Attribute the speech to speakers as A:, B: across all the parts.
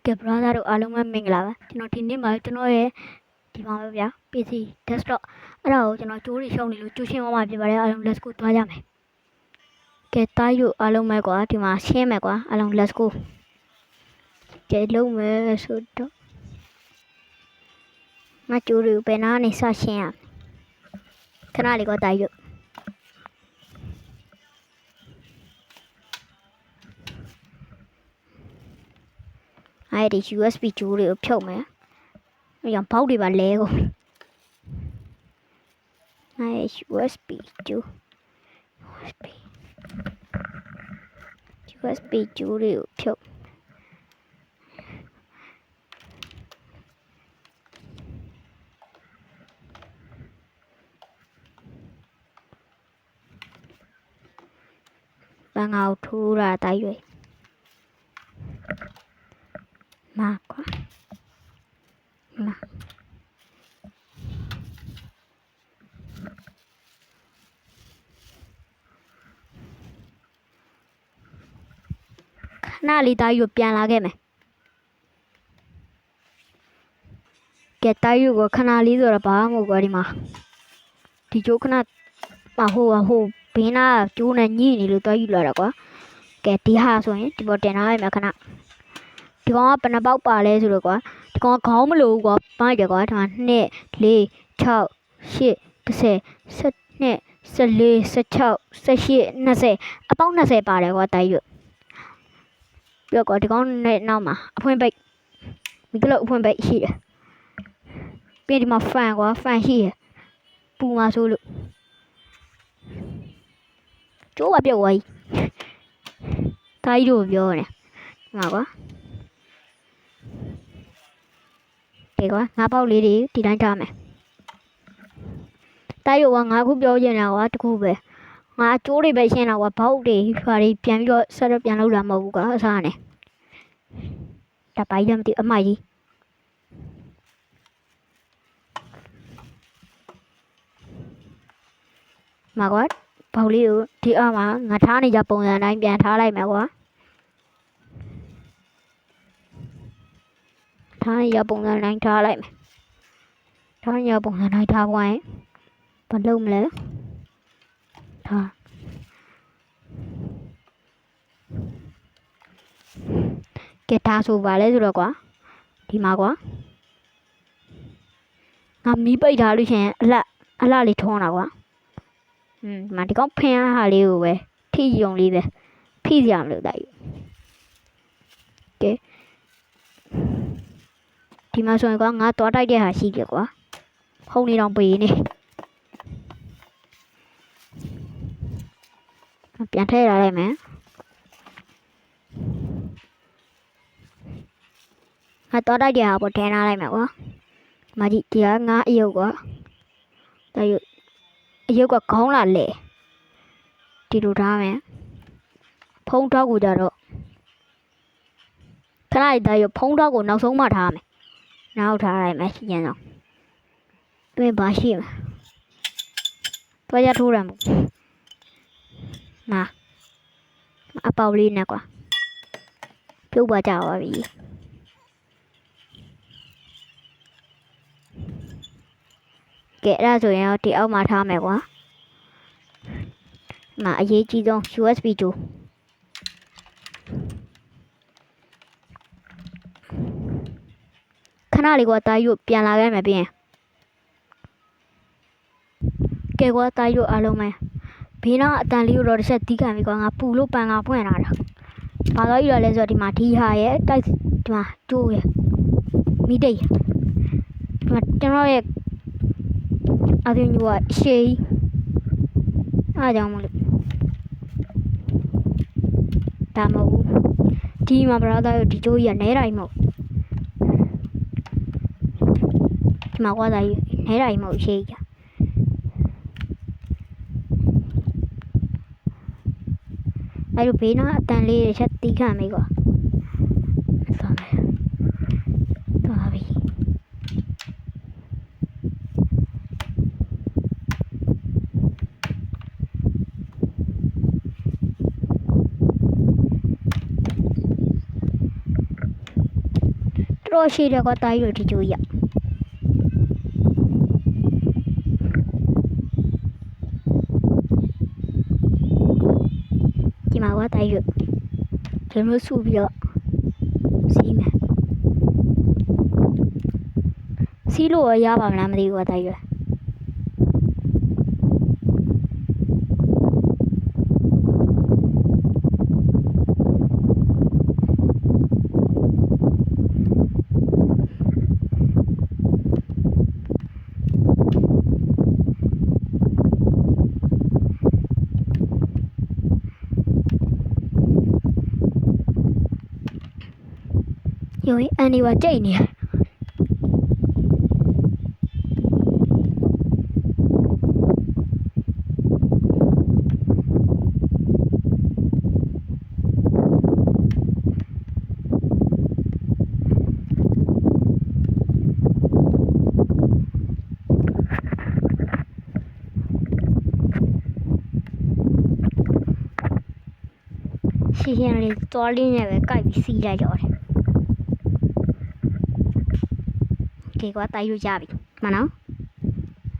A: ကဲ brother တို့အားလုံးပဲမင်္ဂလာပါကျွန်တော်ဒီနေ့မှာကျွန်တော်ရဲ့ဒီမှာပဲဗျာ PC desktop အဲ့ဒါကိုကျွန်တော်ကြိုးတွေရှုံးနေလို့ကျူးရှင်းသွားမှာဖြစ်ပါတယ်အားလုံး let's go သွားကြမယ်ကဲတားယူအားလုံးပဲကွာဒီမှာရှင်းမယ်ကွာအားလုံး let's go ကဲလုံးမယ်ဆိုတော့ငါကြိုးတွေကိုဘယ်နာနေစရှင်းရခဏလေးကွာတားယူအဲ့ဒီ USB ကြိုးတွေကိုဖြုတ်မယ်။ရောင်ပေါက်တွေပါလဲကုန်ပြီ။အဲ့ USB ကြိုး USB ကြိုးတွေကိုဖြုတ်။ဘာငါ့ကိုထိုးတာတိုက်ရွေး။မာကွာမာခဏလေးတားယူပြန်လာခဲ့မယ်ကဲတားယူကိုခဏလေးဆိုတော့ဘာမှမဟုတ်ကွာဒီမှာဒီကျိုးခဏမဟိုဘေးနာကျိုးနဲ့ညှိနေလို့တားယူလာတာကွာကဲဒီဟာဆိုရင်ဒီပေါ်တင်ထားရမယ်ခဏဒီကောင်ကဘယ်နှပေါက်ပါလဲဆိုတော့ကွာဒီကောင်ကခေါင်းမလို့ကွာပိုင်းတယ်ကွာဒီမှာ2 4 6 8 10 12 14 16 18 20အပေါက်20ပါတယ်ကွာတိုက်ရွပြီးတော့ကွာဒီကောင်နဲ့နောက်မှာအဖွင့်ပိတ်ဒီကလေးအဖွင့်ပိတ်ရှိတယ်ပြီးဒီမှာဖန်ကွာဖန်ရှိတယ်ပူမှာဆိုလို့ကျိုးပါပြုတ်သွားကြီးတိုက်လို့ပြောနေဒီမှာကွာဒီကွာငါးပေါက်လေးတွေဒီတိုင်းထားမယ်တိုက်ရောကငါခုပြောချင်တာကွာတခုပဲငါကျိုးတွေပဲရှင်းတာကွာဘောက်တွေဖြာတွေပြန်ပြီးတော့ဆက်တော့ပြန်လုပ်လာမဟုတ်ဘူးကွာအစားနဲ့တပိုက်လည်းမသိအမိုက်ကြီးမှာကွာဘောက်လေးကိုဒီအောက်မှာငါထားနေကြပုံစံတိုင်းပြန်ထားလိုက်မယ်ကွာထားရပုံစံတိုင်းထားလိုက်မယ်ထားရပုံစံတိုင်းထားပွားရင်ဘာလုပ်မလဲထားကဲထားဆိုပါလဲဆိုတော့ကွာဒီမှာကွာငါမီးပိတ်ထားလို့ရှိရင်အလှလေးထုံးတာကွာဒီမှာဒီကောင်ဖင်ဟာလေးကိုပဲထိယုံလေးပဲဖိစရာမလိုတိုက်ကဲဒီမှာဆိုရင်ကွာငါသွားတိုက်တဲ့ဟာရှိတယ်ကွာဟုံနေတော့ပေးနေပြန်ထည့်ရလိုက်မယ်ငါသွားတိုက်တဲ့ဟာပေါ်ထည့်ထားလိုက်မယ်ကွာမကြီးဒီကငါအယုတ်ကွာတိုက်အယုတ်ကခေါင်းလာလေဒီလိုထားမယ်ဖုံးတော့ကိုကြတော့ခဏလေးတိုက်ဖုံးတော့ကိုနောက်ဆုံးမှထားမယ်နောက်ထားလိုက်မယ်ရှင်းအောင်တွေ့ပါရှိမှာတော့ရထိုးရမှာနာအပေါက်လေးနဲ့ကွာပြုတ်ပါကြပါပြီကဲအဲ့ဒါဆိုရင်ဒီအောက်မှာထားမယ်ကွာမှာအရေးကြီးဆုံး USB ကြိုးခဏလေးကွာတားရွတ်ပြန်လာခဲ့မယ်ပြင်ကဲကွာတားရွတ်အားလုံးပဲဘေးနာအတန်လေးကိုတော့တစ်ချက်တီးခံပြီကွာငါပူလို့ပန်ကဖွင့်လာတာဘာလို့ရလဲဆိုတော့ဒီမှာဒီဟာရဲ့တိုက်ဒီမှာကျိုးရဲ့မိတိတ်ဒီမှာကျွန်တော်ရဲ့အပြင်ကရှေးအားကြောင့်မလို့ဒါမဟုတ်ဒီမှာ brother တို့ဒီကျိုးကြီးကနဲတိုင်းမဟုတ်ဒီမှာကွာသားကြီးနဲတိုင်းမဟုတ်ရှေးကြီးအဲ့လိုဘေးနာအတန်လေးတွေချက်တီးခံမိကွာသွားပြီ တော်ရှိတယ်ကွာတာယူဒီချိုးရဒီမှာကွာတာယူကျွန်တော်စုပြီးတော့စီးမယ်စီးလို့ရပါမလားမသိဘူးကွာတာယူ有一安利话这一年。谢谢你多领那个改比西来着的。结果带入家里，嘛喏，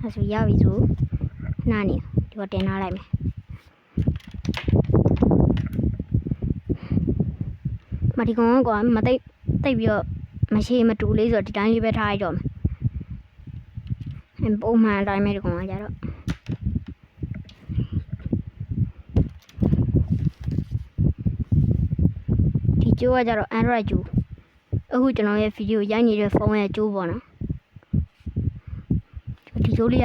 A: 还是家里做，哪里？就电脑来没？嘛ဒီကောင်ကမတိတ်ပြီးတော့မရှိမတူလေးဆိုဒီတိုင်းလေးပဲထားရတော့မယ်ပုံမှန်အတိုင်းပဲဒီကောင်ကကြတော့ဒီကျိုးကကြတော့ Android ကျိုးအခုကျွန်တော်ရဲ့ဗီဒီယိုရိုက်နေတဲ့ဖုန်းရဲ့ကျိုးပေါ့နော်ဒီကျိုးလေးက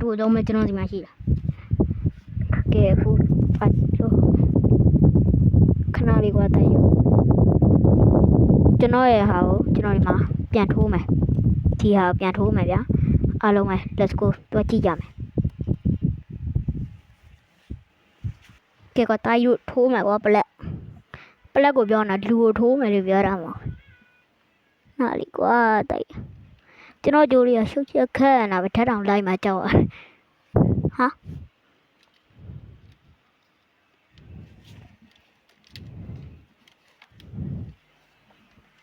A: တို့တော့မှကျွန်တော်ဒီမှာရှိတာကဲအခုခဏလေးကတိုင်ရကျွန်တော်ရဲ့ဟာကိုကျွန်တော်ဒီမှာပြန်ထိုးမယ်ဒီဟာပြန်ထိုးမယ်ဗျာအားလုံးပဲ let's go တွားကြည့်ကြမယ်ကဲကတိုင်ရထိုးမယ်ကွာပလက်ကိုပြောနေတာလူကိုထိုးမယ်လို့ပြောတာမဟုတ်နားလီကွာတိုင်ကျွန်တော်ကြိုးလေးကရှုပ်ချက်ခက်နေတာပဲထက်တောင်လိုက်မှကြောက်ရဟာ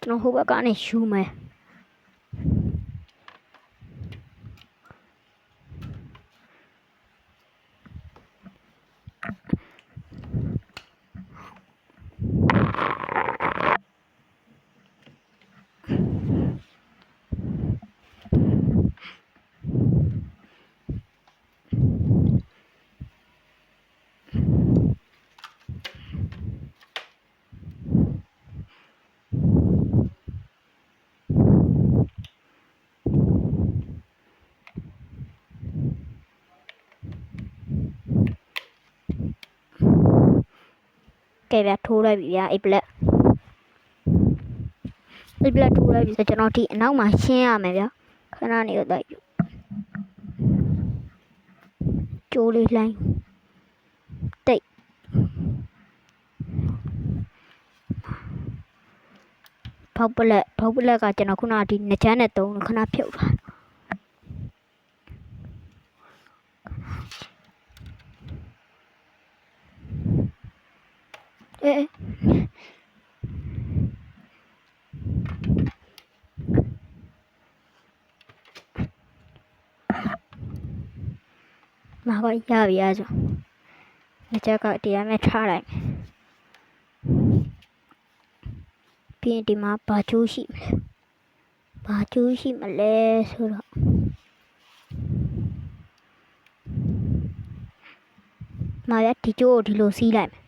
A: ကျွန်တော်ဟိုဘက်ကနေရှူမယ်ကဲဗျာထိုးလိုက်ပြီဗျာအိပ်ပလက်ထိုးလိုက်ပြီဆိုကျွန်တော်ဒီအနောက်မှာရှင်းရမယ်ဗျာခဏနေတော့တိုက်ကျိုးလေးလှိုင်းတိတ်ဖောက်ပလက်ကကျွန်တော်ခုနဒီနှစ်ချမ်းနဲ့တုံးခဏဖြုတ်ထားမှာပါရပြီအဲ့ဆိုနှစ်ချက်ကတရားမဲ့ထားလိုက်ပြီးရင်ဒီမှာဘာကျိုးရှိမလဲဆိုတော့မှာရဒီကျိုးကိုဒီလိုစီးလိုက်မယ်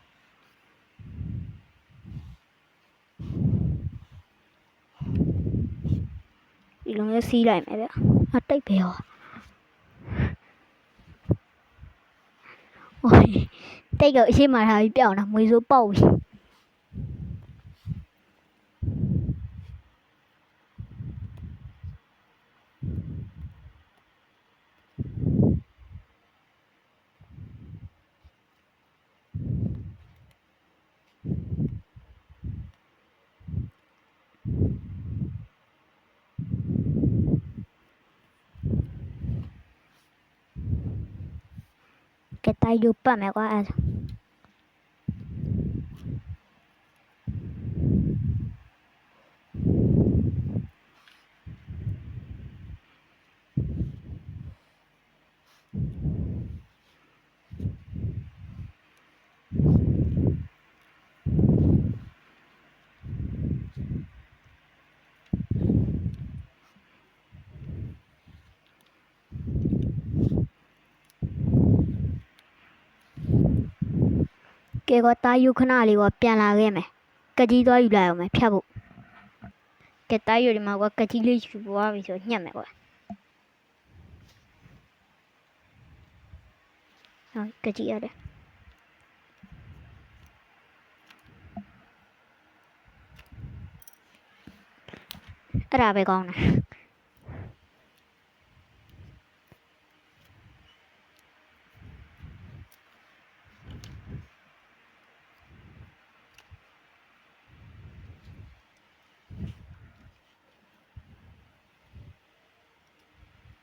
A: ဒီလိုမျိုးစီးလိုက်မယ်ဗျအတိတ်ပဲဟောโอ้ยတိတ်ကအရှိမှထားပြီးပြောင်းတာမွေဆိုးပေါက်ပြီကဲတိုက်လို့ပတ်မယ်ကွာအဲ့ ကဲကွာတာယူခဏလေးကွာပြန်လာခဲ့မယ်ကကြီးသွားယူလိုက်အောင်မယ်ဖြတ်ဖို့ကဲတာယူဒီမှာကွာကကြီးလေးယူသွားပြီဆိုညက်မယ်ကွာဟုတ်ကကြီးရတယ်အဲ့ဒါပဲကောင်းတယ်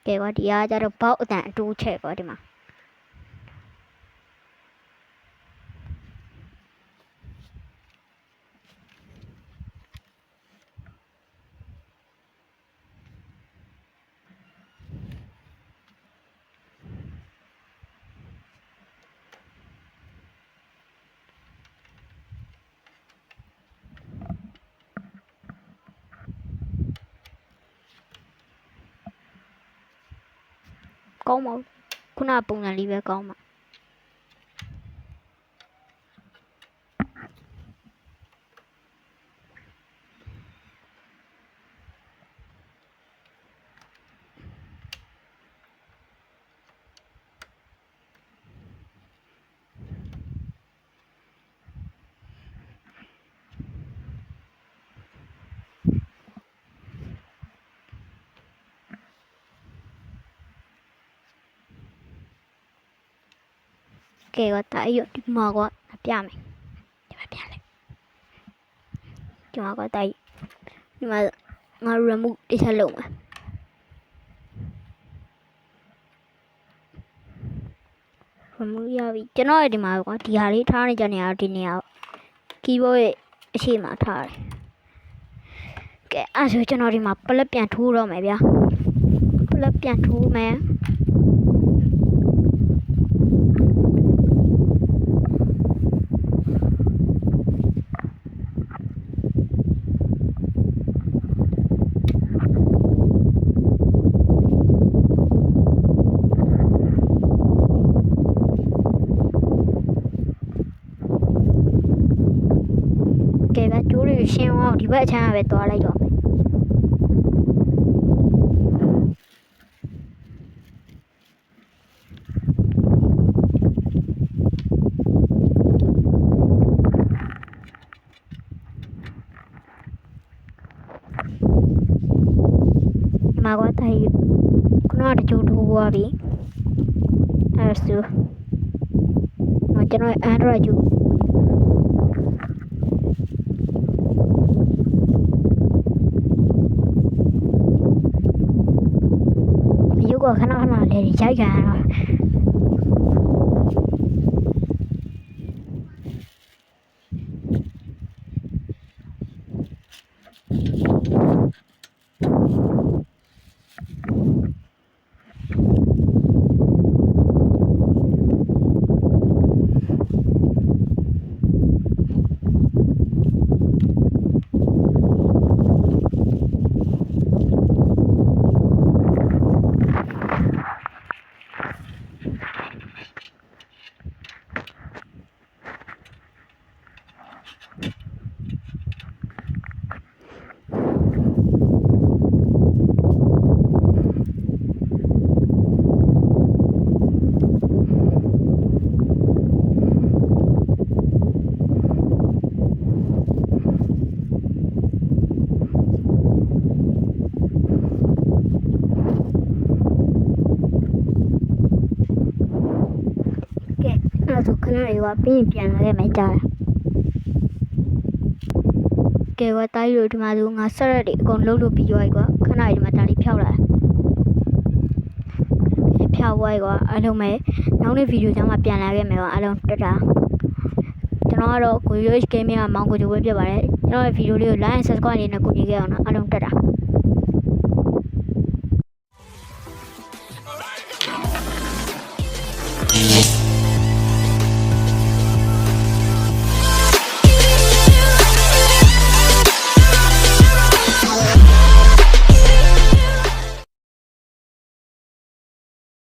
A: ကဲကွာဒီအားကြတော့ဘောက်အတန်အတိုးချက်ကွာဒီမှာကောင်းပါဘူးခုနပုံစံလေးပဲကောင်းပါကဲကွာတာယူဒီမှာကွာပြမယ်ဒီမှာပြလိုက်ဒီမှာကွာတာယူဒီမှာငါ remove တစ်ချက်လုပ်မယ်remove ရပြီကျွန်တော်ရဲ့ဒီမှာကွာဒီဟာလေးထားနေကြနေရဒီနေရာ keyboard ရဲ့အရှိမထားတယ်ကဲအဲ့ဆိုကျွန်တော်ဒီမှာ plug ပြန်ထိုးတော့မယ်ဗျာ plug ပြန်ထိုးမယ်ရှင်းအောင်ဒီဘက်အချမ်းကပဲသွားလိုက်တော့မယ်ဒီမှာကွာတိုင်ခုနကတချို့ထိုးသွားပြီအဲ့ဆိုကျွန်တော် Android ယူခဏခဏလေးရိုက်ခံရတော့ဆိုခဏလေးကပြီးရင်ပြန်လာခဲ့မယ်ကြားတယ်ကဲကွာတားရီတို့ဒီမှာဆိုငါဆက်ရက်တွေအကုန်လုံးလို့ပြီးသွားပြီကွာခဏလေးဒီမှာဒါလေးဖြောက်လာဖြောက်သွားပြီကွာအားလုံးပဲနောက်နေ့ဗီဒီယိုကြောင့်မှပြန်လာခဲ့မယ်ကွာအားလုံးတက်တာကျွန်တော်ကတော့ကိုရိုး gaming ကမောင်ကိုကြိုးပဲပြပါတယ်ကျွန်တော်ရဲ့ဗီဒီယိုလေးကို like and subscribe လေးနဲ့ကူညီခဲ့အောင်နော်အားလုံးတက်တာ